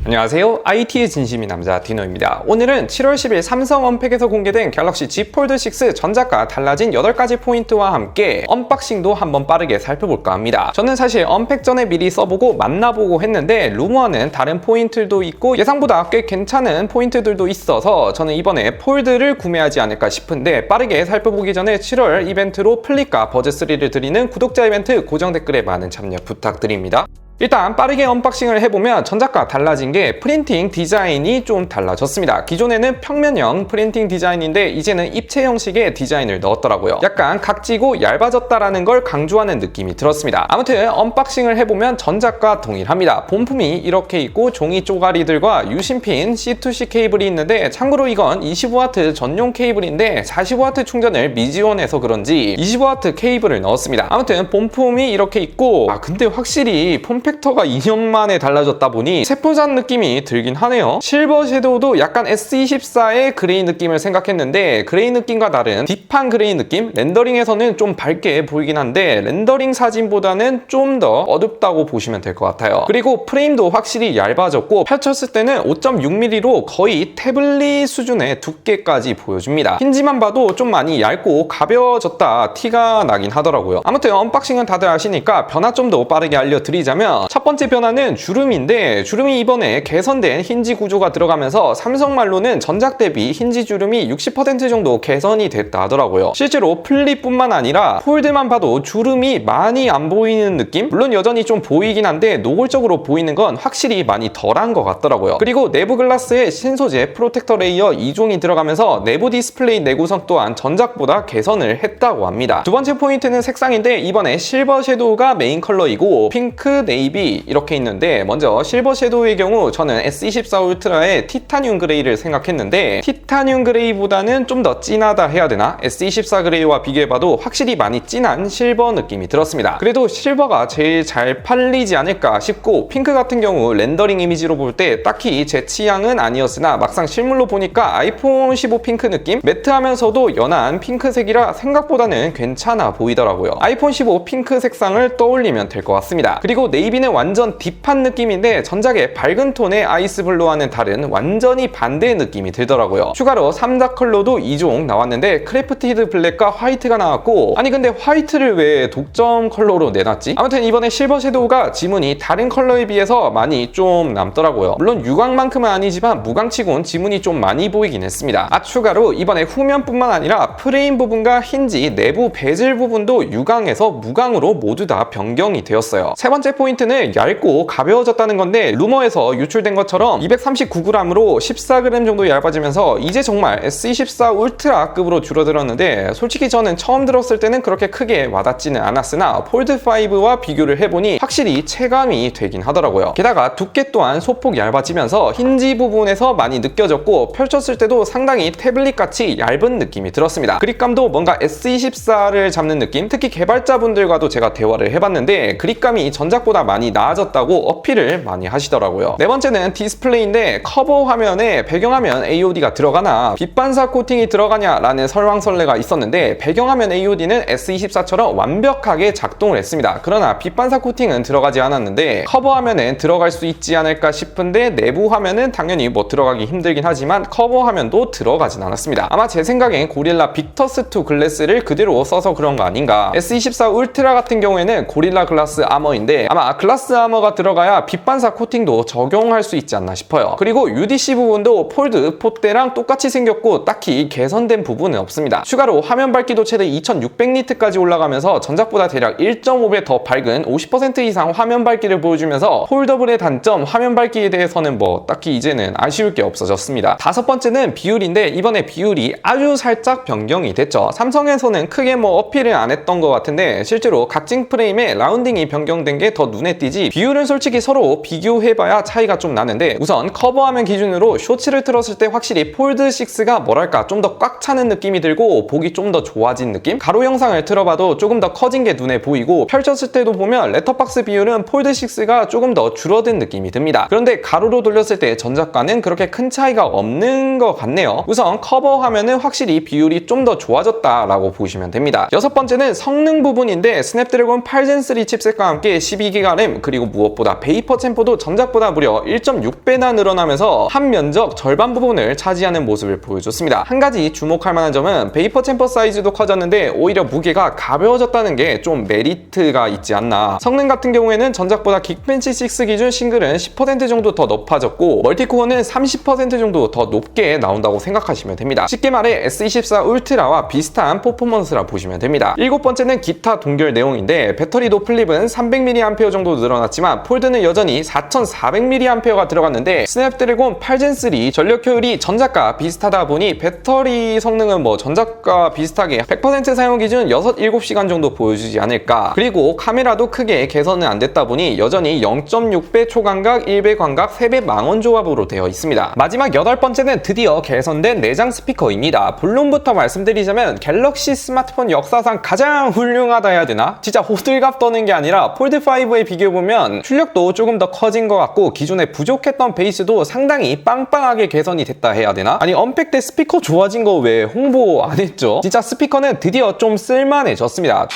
안녕하세요. IT의 진심인 남자 디노입니다. 오늘은 7월 10일 삼성 언팩에서 공개된 갤럭시 Z 폴드6 전작과 달라진 8가지 포인트와 함께 언박싱도 한번 빠르게 살펴볼까 합니다. 저는 사실 언팩 전에 미리 써보고 만나보고 했는데 루머는 다른 포인트도 있고 예상보다 꽤 괜찮은 포인트들도 있어서 저는 이번에 폴드를 구매하지 않을까 싶은데 빠르게 살펴보기 전에 7월 이벤트로 플립과 버즈3를 드리는 구독자 이벤트 고정 댓글에 많은 참여 부탁드립니다. 일단 빠르게 언박싱을 해보면 전작과 달라진 게 프린팅 디자인이 좀 달라졌습니다. 기존에는 평면형 프린팅 디자인인데 이제는 입체 형식의 디자인을 넣었더라고요. 약간 각지고 얇아졌다라는 걸 강조하는 느낌이 들었습니다. 아무튼 언박싱을 해보면 전작과 동일합니다. 본품이 이렇게 있고 종이 쪼가리들과 유심핀 C2C 케이블이 있는데 참고로 이건 25W 전용 케이블인데 45W 충전을 미지원해서 그런지 25W 케이블을 넣었습니다. 아무튼 본품이 이렇게 있고 근데 확실히 폼팩터가 2년 만에 달라졌다 보니 세포잔 느낌이 들긴 하네요. 실버 섀도우도 약간 S24의 그레이 느낌을 생각했는데 그레이 느낌과 다른 딥한 그레이 느낌? 렌더링에서는 좀 밝게 보이긴 한데 렌더링 사진보다는 좀 더 어둡다고 보시면 될 것 같아요. 그리고 프레임도 확실히 얇아졌고 펼쳤을 때는 5.6mm로 거의 태블릿 수준의 두께까지 보여줍니다. 힌지만 봐도 좀 많이 얇고 가벼워졌다 티가 나긴 하더라고요. 아무튼 언박싱은 다들 아시니까 변화 좀 더 빠르게 알려드리자면 첫 번째 변화는 주름인데 주름이 이번에 개선된 힌지 구조가 들어가면서 삼성 말로는 전작 대비 힌지 주름이 60% 정도 개선이 됐다 하더라고요. 실제로 플립뿐만 아니라 폴드만 봐도 주름이 많이 안 보이는 느낌? 물론 여전히 좀 보이긴 한데 노골적으로 보이는 건 확실히 많이 덜한 것 같더라고요. 그리고 내부 글라스에 신소재 프로텍터 레이어 2종이 들어가면서 내부 디스플레이 내구성 또한 전작보다 개선을 했다고 합니다. 두 번째 포인트는 색상인데 이번에 실버 섀도우가 메인 컬러이고 핑크, 네이비 이렇게 있는데 먼저 실버 섀도우의 경우 저는 S24 울트라의 티타늄 그레이를 생각했는데 티타늄 그레이보다는 좀 더 진하다 해야 되나? S24 그레이와 비교해봐도 확실히 많이 진한 실버 느낌이 들었습니다. 그래도 실버가 제일 잘 팔리지 않을까 싶고 핑크 같은 경우 렌더링 이미지로 볼 때 딱히 제 취향은 아니었으나 막상 실물로 보니까 아이폰 15 핑크 느낌? 매트하면서도 연한 핑크색이라 생각보다는 괜찮아 보이더라고요. 아이폰 15 핑크 색상을 떠올리면 될 것 같습니다. 그리고 네이비는 완전 딥한 느낌인데 전작의 밝은 톤의 아이스 블루와는 다른 완전히 반대의 느낌이 들더라고요. 추가로 3작 컬러도 2종 나왔는데 크래프티드 블랙과 화이트가 나왔고 아니 근데 화이트를 왜 독점 컬러로 내놨지? 아무튼 이번에 실버 섀도우가 지문이 다른 컬러에 비해서 많이 좀 남더라고요. 물론 유광만큼은 아니지만 무광치곤 지문이 좀 많이 보이긴 했습니다. 추가로 이번에 후면뿐만 아니라 프레임 부분과 힌지 내부 베젤 부분도 유광에서 무광으로 모두 다 변경이 되었어요. 세 번째 포인트는 얇고 가벼워졌다는 건데 루머에서 유출된 것처럼 239g으로 14g 정도 얇아지면서 이제 정말 S24 울트라급으로 줄어들었는데 솔직히 저는 처음 들었을 때는 그렇게 크게 와닿지는 않았으나 폴드5와 비교를 해보니 확실히 체감이 되긴 하더라고요. 게다가 두께 또한 소폭 얇아지면서 힌지 부분에서 많이 느껴졌고 펼쳤을 때도 상당히 태블릿같이 얇은 느낌이 들었습니다. 그립감도 뭔가 S24를 잡는 느낌? 특히 개발자분들과도 제가 대화를 해봤는데 그립감이 전작보다 많이 나아졌다고 어필을 많이 하시더라고요. 네 번째는 디스플레이인데 커버 화면에 배경화면 AOD가 들어가나 빛 반사 코팅이 들어가냐라는 설왕설래가 있었는데 배경화면 AOD는 S24처럼 완벽하게 작동을 했습니다. 그러나 빛 반사 코팅은 들어가지 않았는데 커버 화면엔 들어갈 수 있지 않을까 싶은데 내부 화면은 당연히 들어가기 힘들긴 하지만 커버 화면도 들어가진 않았습니다. 아마 제 생각엔 고릴라 빅터스2 글래스를 그대로 써서 그런 거 아닌가. S24 울트라 같은 경우에는 고릴라 글라스 아머인데 아마 글라스 아머가 들어가야 빛반사 코팅도 적용할 수 있지 않나 싶어요. 그리고 UDC 부분도 폴드 포대랑 똑같이 생겼고 딱히 개선된 부분은 없습니다. 추가로 화면 밝기도 최대 2600니트까지 올라가면서 전작보다 대략 1.5배 더 밝은 50% 이상 화면 밝기를 보여주면서 폴더블의 단점 화면 밝기에 대해서는 딱히 이제는 아쉬울 게 없어졌습니다. 다섯 번째는 비율인데 이번에 비율이 아주 살짝 변경이 됐죠. 삼성에서는 크게 어필을 안 했던 것 같은데 실제로 각진 프레임에 라운딩이 변경된 게 더 눈에 눈에 띄지 비율은 솔직히 서로 비교해봐야 차이가 좀 나는데, 우선 커버화면 기준으로 쇼츠를 틀었을 때 확실히 폴드 6가 뭐랄까 좀 더 꽉 차는 느낌이 들고 보기 좀 더 좋아진 느낌? 가로 영상을 틀어봐도 조금 더 커진 게 눈에 보이고, 펼쳤을 때도 보면 렛터박스 비율은 폴드 6가 조금 더 줄어든 느낌이 듭니다. 그런데 가로로 돌렸을 때 전작과는 그렇게 큰 차이가 없는 것 같네요. 우선 커버 화면은 확실히 비율이 좀 더 좋아졌다라고 보시면 됩니다. 여섯 번째는 성능 부분인데, 스냅드래곤 8gen3 칩셋과 함께 12기가 램, 그리고 무엇보다 베이퍼 챔퍼도 전작보다 무려 1.6배나 늘어나면서 한 면적 절반 부분을 차지하는 모습을 보여줬습니다. 한 가지 주목할 만한 점은 베이퍼 챔퍼 사이즈도 커졌는데 오히려 무게가 가벼워졌다는 게 좀 메리트가 있지 않나. 성능 같은 경우에는 전작보다 긱벤치 6 기준 싱글은 10% 정도 더 높아졌고, 멀티코어는 30% 정도 더 높게 나온다고 생각하시면 됩니다. 쉽게 말해 S24 울트라와 비슷한 퍼포먼스라 보시면 됩니다. 일곱 번째는 기타 동결 내용인데, 배터리도 플립은 300mAh 정도 늘어났지만 폴드는 여전히 4400mAh가 들어갔는데, 스냅드래곤 8gen3 전력 효율이 전작과 비슷하다 보니 배터리 성능은 뭐 전작과 비슷하게 100% 사용 기준 6-7시간 정도 보여주지 않을까. 그리고 카메라도 크게 개선은 안 됐다 보니 여전히 0.6배 초광각, 1배 광각, 3배 망원 조합으로 되어 있습니다. 마지막 여덟 번째는 드디어 개선된 내장 스피커입니다. 본론부터 말씀드리자면 갤럭시 스마트폰 역사상 가장 훌륭하다 해야 되나? 진짜 호들갑 떠는 게 아니라 폴드5에 비교해보면 출력도 조금 더 커진 것 같고, 기존에 부족했던 베이스도 상당히 빵빵하게 개선이 됐다 해야 되나? 아니, 언팩 때 스피커 좋아진 거 왜 홍보 안 했죠? 진짜 스피커는 드디어 좀 쓸만해졌습니다.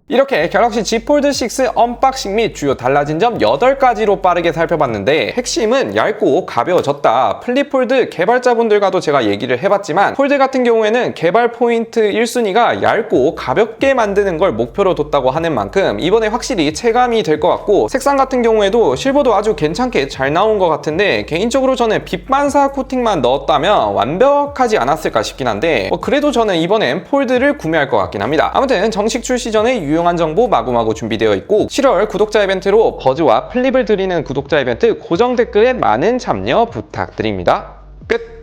이렇게 갤럭시 Z 폴드 6 언박싱 및 주요 달라진 점 8가지로 빠르게 살펴봤는데, 핵심은 얇고 가벼워졌다. 플립 폴드 개발자분들과도 제가 얘기를 해봤지만, 폴드 같은 경우에는 개발 포인트 1순위가 얇고 가볍게 만드는 걸 목표로 뒀다고 하는 만큼 이번에 확실히 체감이 될 것 같고, 색상 같은 경우에도 실버도 아주 괜찮게 잘 나온 것 같은데, 개인적으로 저는 빛 반사 코팅만 넣었다면 완벽하지 않았을까 싶긴 한데, 그래도 저는 이번엔 폴드를 구매할 것 같긴 합니다. 아무튼 정식 출시 전에 유용한 정보 마구마구 준비되어 있고, 7월 구독자 이벤트로 버즈와 플립을 드리는 구독자 이벤트 고정 댓글에 많은 참여 부탁드립니다. 끝!